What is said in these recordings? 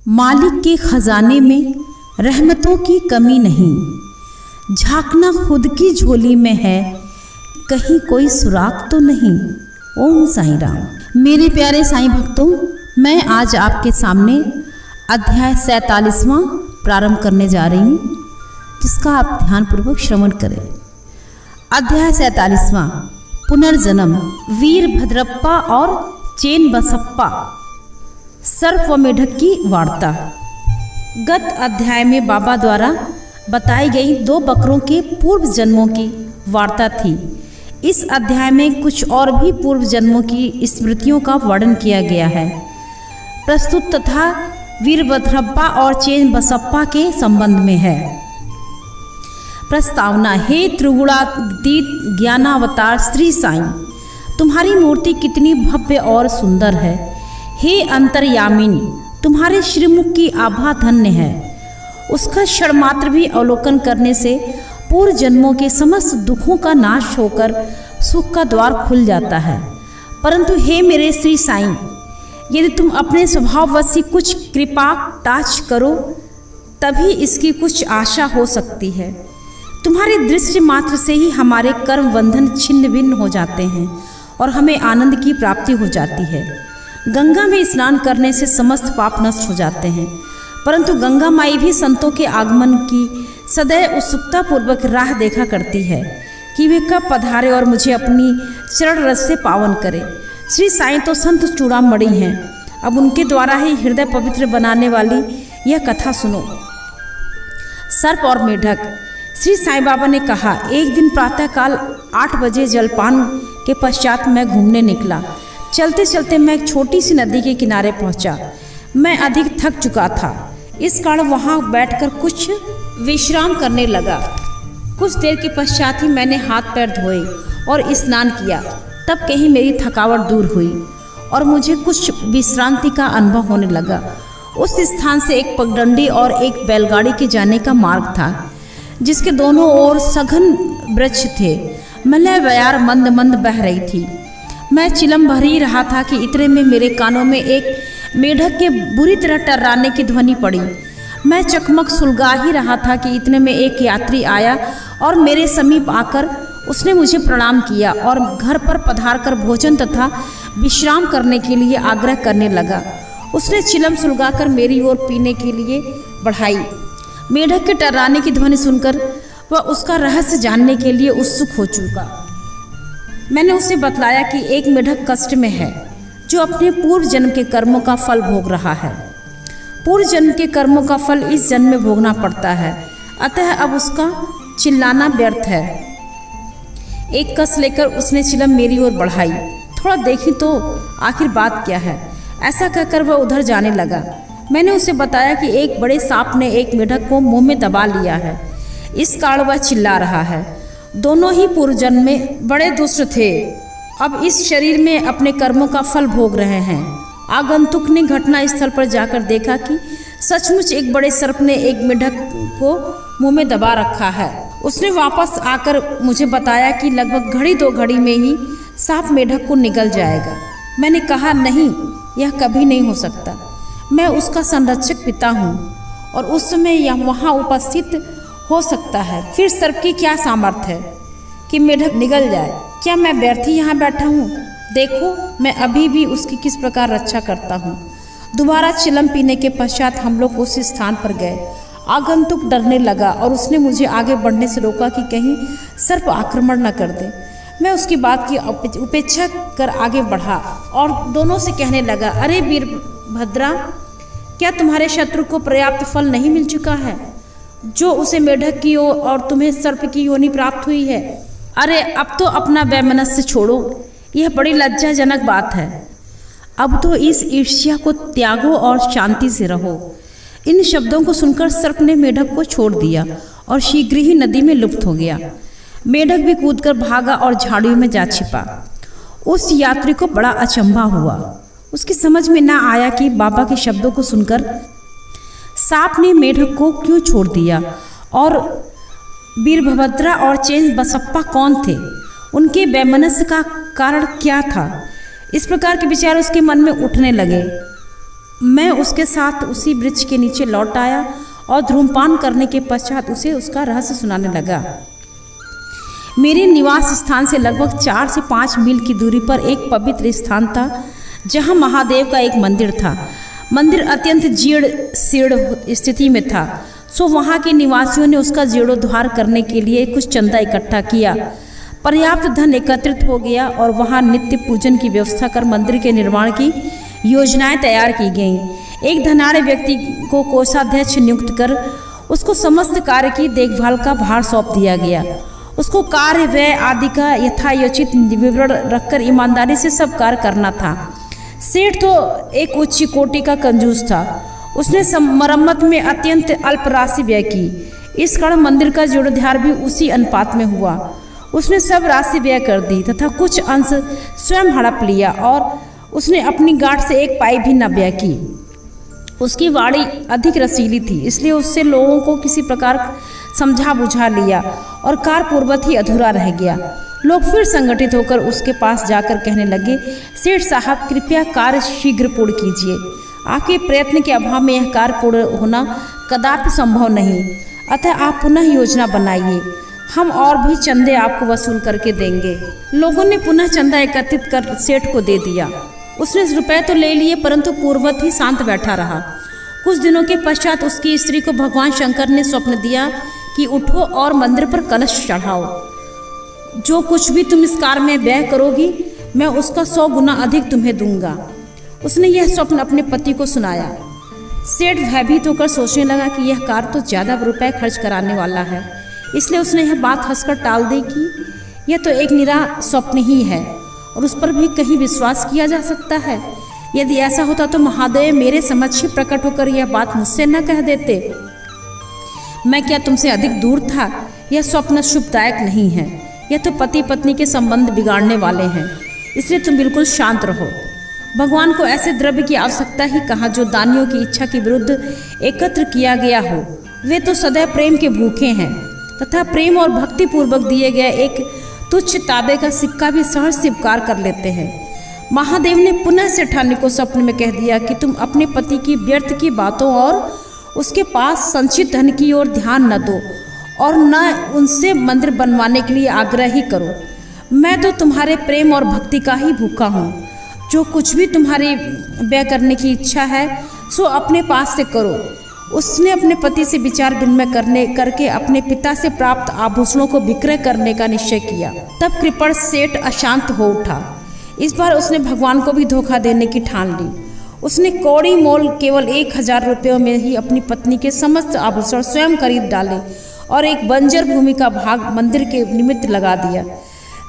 मालिक के खजाने में रहमतों की कमी नहीं, झांकना खुद की झोली में है, कहीं कोई सुराग तो नहीं। ओम साईं राम। मेरे प्यारे साईं भक्तों, मैं आज आपके सामने अध्याय 47वां प्रारंभ करने जा रही हूँ, जिसका आप ध्यानपूर्वक श्रवण करें। अध्याय 47वां, पुनर्जन्म। वीरभद्रप्पा और चेन बसप्पा, सर्प व मेढक की वार्ता। गत अध्याय में बाबा द्वारा बताई गई 2 बकरों के पूर्व जन्मों की वार्ता थी। इस अध्याय में कुछ और भी पूर्व जन्मों की स्मृतियों का वर्णन किया गया है। प्रस्तुत तथा वीरभद्रप्पा और चेन बसप्पा के संबंध में है। प्रस्तावना। हे त्रिगुणातीत ज्ञानावतार श्री साईं, तुम्हारी मूर्ति कितनी भव्य और सुंदर है। हे अंतर्यामिनी, तुम्हारे श्रीमुख की आभा धन्य है। उसका क्षण मात्र भी अवलोकन करने से पूर्व जन्मों के समस्त दुखों का नाश होकर सुख का द्वार खुल जाता है। परंतु हे मेरे श्री साईं, यदि तुम अपने स्वभाववश कुछ कृपा टाच करो तभी इसकी कुछ आशा हो सकती है। तुम्हारे दृश्य मात्र से ही हमारे कर्म बंधन छिन्न भिन्न हो जाते हैं और हमें आनंद की प्राप्ति हो जाती है। गंगा में स्नान करने से समस्त पाप नष्ट हो जाते हैं, परंतु गंगा माई भी संतों के आगमन की सदैव उत्सुकता पूर्वक राह देखा करती है कि वे कब पधारे और मुझे अपनी चरण रस से पावन करे। श्री साईं तो संत चूड़ामणि हैं। अब उनके द्वारा ही हृदय पवित्र बनाने वाली यह कथा सुनो। सर्प और मेढक। श्री साईं बाबा ने कहा, एक दिन प्रातःकाल 8 बजे जलपान के पश्चात मैं घूमने निकला। चलते चलते मैं एक छोटी सी नदी के किनारे पहुंचा। मैं अधिक थक चुका था, इस कारण वहां बैठकर कुछ विश्राम करने लगा। कुछ देर के पश्चात ही मैंने हाथ पैर धोए और स्नान किया। तब कहीं मेरी थकावट दूर हुई और मुझे कुछ विश्रांति का अनुभव होने लगा। उस स्थान से एक पगडंडी और एक बैलगाड़ी के जाने का मार्ग था, जिसके दोनों ओर सघन वृक्ष थे। मलय बयार मंद मंद बह रही थी। मैं चिलम भर ही रहा था कि इतने में मेरे कानों में एक मेढक के बुरी तरह टर्राने की ध्वनि पड़ी। मैं चकमक सुलगा ही रहा था कि इतने में एक यात्री आया और मेरे समीप आकर उसने मुझे प्रणाम किया और घर पर पधार कर भोजन तथा विश्राम करने के लिए आग्रह करने लगा। उसने चिलम सुलगाकर मेरी ओर पीने के लिए बढ़ाई। मेढक के टर्राने की ध्वनि सुनकर वह उसका रहस्य जानने के लिए उत्सुक हो चुका। मैंने उसे बतलाया कि एक मेढक कष्ट में है, जो अपने पूर्व जन्म के कर्मों का फल भोग रहा है। पूर्व जन्म के कर्मों का फल इस जन्म में भोगना पड़ता है, अतः अब उसका चिल्लाना व्यर्थ है। एक कस लेकर उसने चिलम मेरी ओर बढ़ाई। थोड़ा देखी तो आखिर बात क्या है, ऐसा कहकर वह उधर जाने लगा। मैंने उसे बताया कि एक बड़े सांप ने एक मेढक को मुंह में दबा लिया है, इस कारण वह चिल्ला रहा है। दोनों ही पूर्व जन्म में बड़े दुष्ट थे, अब इस शरीर में अपने कर्मों का फल भोग रहे हैं। आगंतुक ने घटना स्थल पर जाकर देखा कि सचमुच एक बड़े सर्प ने एक मेढक को मुंह में दबा रखा है। उसने वापस आकर मुझे बताया कि लगभग घड़ी 2 घड़ी में ही सांप मेढक को निगल जाएगा। मैंने कहा, नहीं, यह कभी नहीं हो सकता। मैं उसका संरक्षक पिता हूँ और उस समय यह वहाँ उपस्थित हो सकता है। फिर सर्प की क्या सामर्थ्य है कि मेढक निगल जाए? क्या मैं व्यर्थ ही यहाँ बैठा हूँ? देखो, मैं अभी भी उसकी किस प्रकार रक्षा करता हूँ। दोबारा चिलम पीने के पश्चात हम लोग उस स्थान पर गए। आगंतुक डरने लगा और उसने मुझे आगे बढ़ने से रोका कि कहीं सर्प आक्रमण न कर दे। मैं उसकी बात की उपेक्षा कर आगे बढ़ा और दोनों से कहने लगा, अरे वीरभद्रा, क्या तुम्हारे शत्रु को पर्याप्त फल नहीं मिल चुका है, जो उसे मेढक की और तुम्हें सर्प की योनि प्राप्त हुई है? अरे अब तो अपना वैमनस्य छोड़ो, यह बड़ी लज्जाजनक बात है। अब तो इस ईर्ष्या को त्यागो और शांति से रहो। इन शब्दों को सुनकर सर्प ने मेढक को छोड़ दिया और शीघ्र ही नदी में लुप्त हो गया। मेढक भी कूदकर भागा और झाड़ियों में जा छिपा। उस यात्री को बड़ा अचंभा हुआ। उसकी समझ में ना आया कि बाबा के शब्दों को सुनकर सांप ने मेढक को क्यों छोड़ दिया और वीरभद्रा और चेन बसप्पा कौन थे, उनके वैमनस्य का कारण क्या था। इस प्रकार के विचार उसके मन में उठने लगे। मैं उसके साथ उसी वृक्ष के नीचे लौट आया और धूम्रपान करने के पश्चात उसे उसका रहस्य सुनाने लगा। मेरे निवास स्थान से लगभग 4 से 5 मील की दूरी पर एक पवित्र स्थान था जहां महादेव का एक मंदिर था। मंदिर अत्यंत जीर्ण शीर्ण स्थिति में था, सो वहां के निवासियों ने उसका जीर्णोद्धार करने के लिए कुछ चंदा इकट्ठा किया। पर्याप्त धन एकत्रित हो गया और वहां नित्य पूजन की व्यवस्था कर मंदिर के निर्माण की योजनाएं तैयार की गईं। एक धनाढ़ व्यक्ति को कोषाध्यक्ष नियुक्त कर उसको समस्त कार्य की देखभाल का भार सौंप दिया गया। उसको कार्य व्यय आदि का यथायोचित विवरण रखकर ईमानदारी से सब कार्य करना था। सेठ तो एक उच्च कोटि का कंजूस था। उसने मरम्मत में अत्यंत अल्प राशि व्यय की। इस कारण मंदिर का जीर्णोद्धार भी उसी अनुपात में हुआ। उसने सब राशि व्यय कर दी तथा कुछ अंश स्वयं हड़प लिया और उसने अपनी गांठ से एक पाई भी न व्यय की। उसकी वाणी अधिक रसीली थी, इसलिए उससे लोगों को किसी प्रकार समझा बुझा लिया और कार्य पूर्वत ही अधूरा रह गया। लोग फिर संगठित होकर उसके पास जाकर कहने लगे, सेठ साहब कृपया कार्य शीघ्र पूर्ण कीजिए। आपके प्रयत्न के अभाव में यह कार्य पूर्ण होना कदापि संभव नहीं, अतः आप पुनः योजना बनाइए। हम और भी चंदे आपको वसूल करके देंगे। लोगों ने पुनः चंदा एकत्रित कर सेठ को दे दिया। उसने रुपए तो ले लिए परंतु पूर्वत ही शांत बैठा रहा। कुछ दिनों के पश्चात उसकी स्त्री को भगवान शंकर ने स्वप्न दिया कि उठो और मंदिर पर कलश चढ़ाओ। जो कुछ भी तुम इस कार्य में व्यय करोगी मैं उसका 100 गुना अधिक तुम्हें दूंगा। उसने यह स्वप्न अपने पति को सुनाया। सेठ भयभीत होकर सोचने लगा कि यह कार्य तो ज़्यादा रुपए खर्च कराने वाला है, इसलिए उसने यह बात हंसकर टाल दी कि यह तो एक निरा स्वप्न ही है और उस पर भी कहीं विश्वास किया जा सकता है। यदि ऐसा होता तो महादेव मेरे समक्ष ही प्रकट होकर यह बात मुझसे न कह देते। मैं क्या तुमसे अधिक दूर था? यह स्वप्न शुभदायक नहीं है। यह तो पति पत्नी के संबंध बिगाड़ने वाले हैं, इसलिए तुम बिल्कुल शांत रहो। भगवान को ऐसे द्रव्य की आवश्यकता ही कहाँ जो दानियों की इच्छा के विरुद्ध एकत्र किया गया हो। वे तो सदैव प्रेम के भूखे हैं तथा प्रेम और भक्ति पूर्वक दिए गए एक तुच्छ ताबे का सिक्का भी सहज स्वीकार कर लेते हैं। महादेव ने पुनः सेठानी को स्वप्न में कह दिया कि तुम अपने पति की व्यर्थ की बातों और उसके पास संचित धन की ओर ध्यान न दो और न उनसे मंदिर बनवाने के लिए आग्रह ही करो। मैं तो तुम्हारे प्रेम और भक्ति का ही भूखा हूँ। जो कुछ भी तुम्हारी व्यय करने की इच्छा है सो अपने पास से करो। उसने अपने पति से विचार विनिमय करके अपने पिता से प्राप्त आभूषणों को विक्रय करने का निश्चय किया। तब कृपण सेठ अशांत हो उठा। इस बार उसने भगवान को भी धोखा देने की ठान ली। उसने कौड़ी मोल केवल 1000 रुपयों में ही अपनी पत्नी के समस्त आभूषण स्वयं खरीद डाले और एक बंजर भूमि का भाग मंदिर के निमित्त लगा दिया,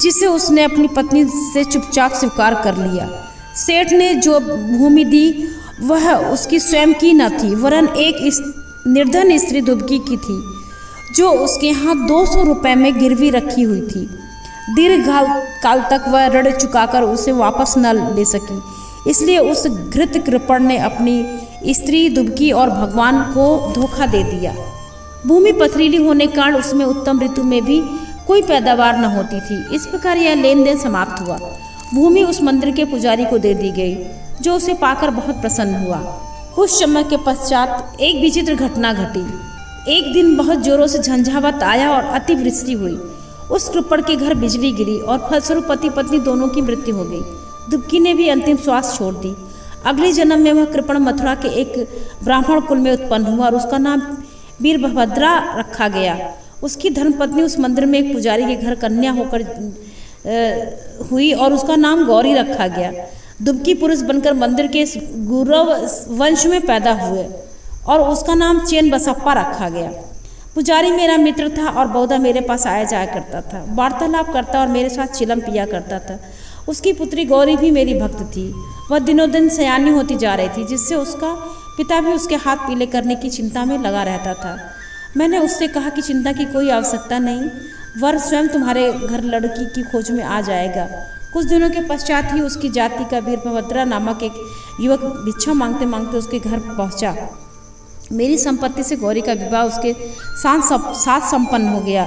जिसे उसने अपनी पत्नी से चुपचाप स्वीकार कर लिया। सेठ ने जो भूमि दी वह उसकी स्वयं की न थी, वरन एक निर्धन स्त्री दुबकी की थी जो उसके यहाँ 200 रुपये में गिरवी रखी हुई थी। दीर्घ काल तक वह ऋण चुकाकर उसे वापस न ले सकी, इसलिए उस घृत कृपण ने अपनी स्त्री दुबकी और भगवान को धोखा दे दिया। भूमि पथरीली होने के कारण उसमें उत्तम ऋतु में भी कोई पैदावार न होती थी। इस प्रकार यह लेन देन समाप्त हुआ। भूमि उस मंदिर के पुजारी को दे दी गई, जो उसे पाकर बहुत प्रसन्न हुआ। कुछ समय के पश्चात एक विचित्र घटना घटी। एक दिन बहुत जोरों से झंझावात आया और अतिवृष्टि हुई। उस कृपण के घर बिजली गिरी और फलस्वरूप पति पत्नी दोनों की मृत्यु हो गई। दुबकी ने भी अंतिम श्वास छोड़ दी। अगले जन्म में वह कृपण मथुरा के एक ब्राह्मण कुल में उत्पन्न हुआ और उसका नाम वीरभद्रा रखा गया। उसकी धर्मपत्नी उस मंदिर में एक पुजारी के घर कन्या होकर हुई और उसका नाम गौरी रखा गया। दुबकी पुरुष बनकर मंदिर के गुरव वंश में पैदा हुए और उसका नाम चेन बसप्पा रखा गया। पुजारी मेरा मित्र था और बहुधा मेरे पास आया जाया करता था, वार्तालाप करता और मेरे साथ चिलम पिया करता था। उसकी पुत्री गौरी भी मेरी भक्त थी। वह दिनों दिन सयानी होती जा रही थी, जिससे उसका पिता भी उसके हाथ पीले करने की चिंता में लगा रहता था। मैंने उससे कहा कि चिंता की कोई आवश्यकता नहीं, वर स्वयं तुम्हारे घर लड़की की खोज में आ जाएगा। कुछ दिनों के पश्चात ही उसकी जाति का वीरभद्रा नामक एक युवक भिक्षा मांगते मांगते उसके घर पहुंचा। मेरी संपत्ति से गौरी का विवाह उसके साथ संपन्न हो गया।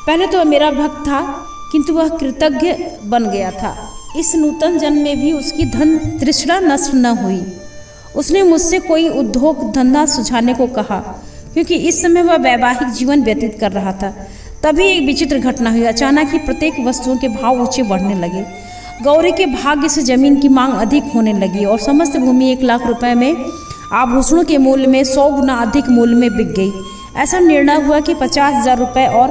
पहले तो वह मेरा भक्त था, किंतु वह कृतज्ञ बन गया था। इस नूतन जन्म में भी उसकी धन तृष्णा नष्ट न हुई। उसने मुझसे कोई उद्योग धंधा सुझाने को कहा, क्योंकि इस समय वह वैवाहिक जीवन व्यतीत कर रहा था। तभी एक विचित्र घटना हुई। अचानक ही प्रत्येक वस्तुओं के भाव ऊंचे बढ़ने लगे। गौरी के भाग्य से जमीन की मांग अधिक होने लगी और समस्त भूमि 1 लाख रुपए में आभूषणों के मूल्य में 100 गुना अधिक मूल्य में बिक गई। ऐसा निर्णय हुआ कि 50,000 रुपये और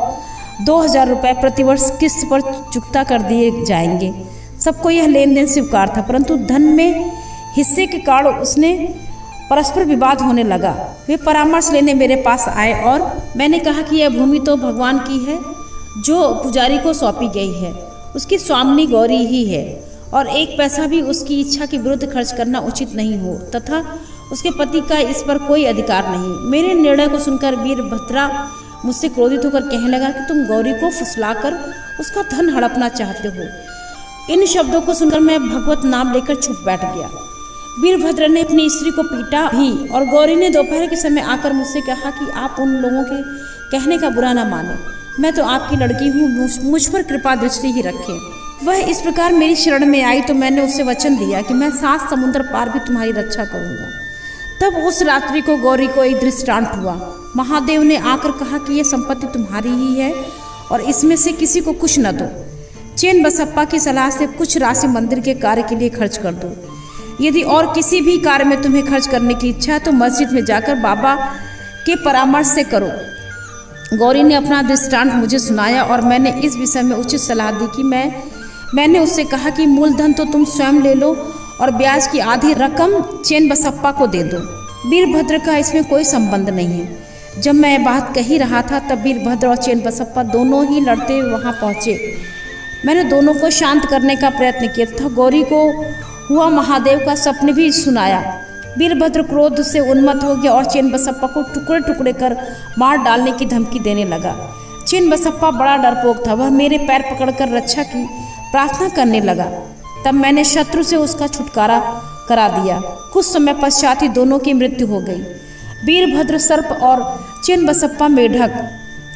2,000 रुपये प्रतिवर्ष किस्त पर चुकता कर दिए जाएंगे। सबको यह लेन देन स्वीकार था, परंतु धन में हिस्से के कारण उसने परस्पर विवाद होने लगा। वे परामर्श लेने मेरे पास आए और मैंने कहा कि यह भूमि तो भगवान की है, जो पुजारी को सौंपी गई है। उसकी स्वामिनी गौरी ही है और 1 पैसा भी उसकी इच्छा के विरुद्ध खर्च करना उचित नहीं हो, तथा उसके पति का इस पर कोई अधिकार नहीं। मेरे निर्णय को सुनकर वीरभद्रा मुझसे क्रोधित होकर कहने लगा कि तुम गौरी को फुसलाकर उसका धन हड़पना चाहते हो। इन शब्दों को सुनकर मैं भगवत नाम लेकर चुप बैठ गया। वीरभद्र ने अपनी स्त्री को पीटा भी और गौरी ने दोपहर के समय आकर मुझसे कहा कि आप उन लोगों के कहने का बुरा ना माने, मैं तो आपकी लड़की हूँ, मुझ पर कृपा दृष्टि ही रखें। वह इस प्रकार मेरी शरण में आई तो मैंने उससे वचन दिया कि मैं 7 समुद्र पार भी तुम्हारी रक्षा करूँगा। तब उस रात्रि को गौरी को एक दृष्टांत हुआ। महादेव ने आकर कहा कि यह संपत्ति तुम्हारी ही है और इसमें से किसी को कुछ न दो। चेन बसप्पा की सलाह से कुछ राशि मंदिर के कार्य के लिए खर्च कर दो। यदि और किसी भी कार्य में तुम्हें खर्च करने की इच्छा है तो मस्जिद में जाकर बाबा के परामर्श से करो। गौरी ने अपना दृष्टांत मुझे सुनाया और मैंने इस विषय में उचित सलाह दी कि मैंने उससे कहा कि मूलधन तो तुम स्वयं ले लो और ब्याज की आधी रकम चेन बसप्पा को दे दो। वीरभद्र का इसमें कोई संबंध नहीं है। जब मैं बात कही रहा था तब वीरभद्र और चेन बसप्पा दोनों ही लड़ते वहाँ पहुँचे। मैंने दोनों को शांत करने का प्रयत्न किया तथा गौरी को हुआ महादेव का सपने भी सुनाया। वीरभद्र क्रोध से उन्मत्त हो गया और चेन बसप्पा को टुकड़े टुकड़े कर मार डालने की धमकी देने लगा। चेन बसप्पा बड़ा डरपोक था। वह मेरे पैर पकड़कर रक्षा की प्रार्थना करने लगा। तब मैंने शत्रु से उसका छुटकारा करा दिया। कुछ समय पश्चात ही दोनों की मृत्यु हो गई। वीरभद्र सर्प और चेन बसप्पा मेढक।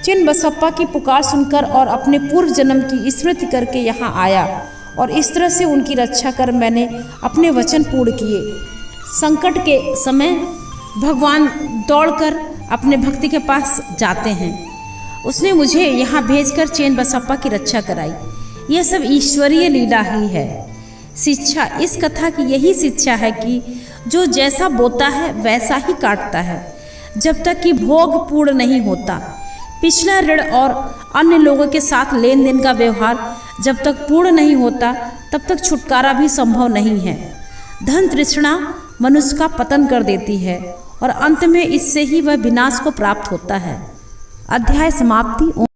चेन बसप्पा की पुकार सुनकर और अपने पूर्व जन्म की स्मृति करके यहाँ आया और इस तरह से उनकी रक्षा कर मैंने अपने वचन पूर्ण किए। संकट के समय भगवान दौड़कर अपने भक्ति के पास जाते हैं। उसने मुझे यहाँ भेजकर चेन बसप्पा की रक्षा कराई। यह सब ईश्वरीय लीला ही है। शिक्षा इस कथा की यही शिक्षा है कि जो जैसा बोता है वैसा ही काटता है, जब तक कि भोग पूर्ण नहीं होता। पिछला ऋण और अन्य लोगों के साथ लेन देन का व्यवहार जब तक पूर्ण नहीं होता तब तक छुटकारा भी संभव नहीं है। धन तृष्णा मनुष्य का पतन कर देती है और अंत में इससे ही वह विनाश को प्राप्त होता है। अध्याय समाप्ति।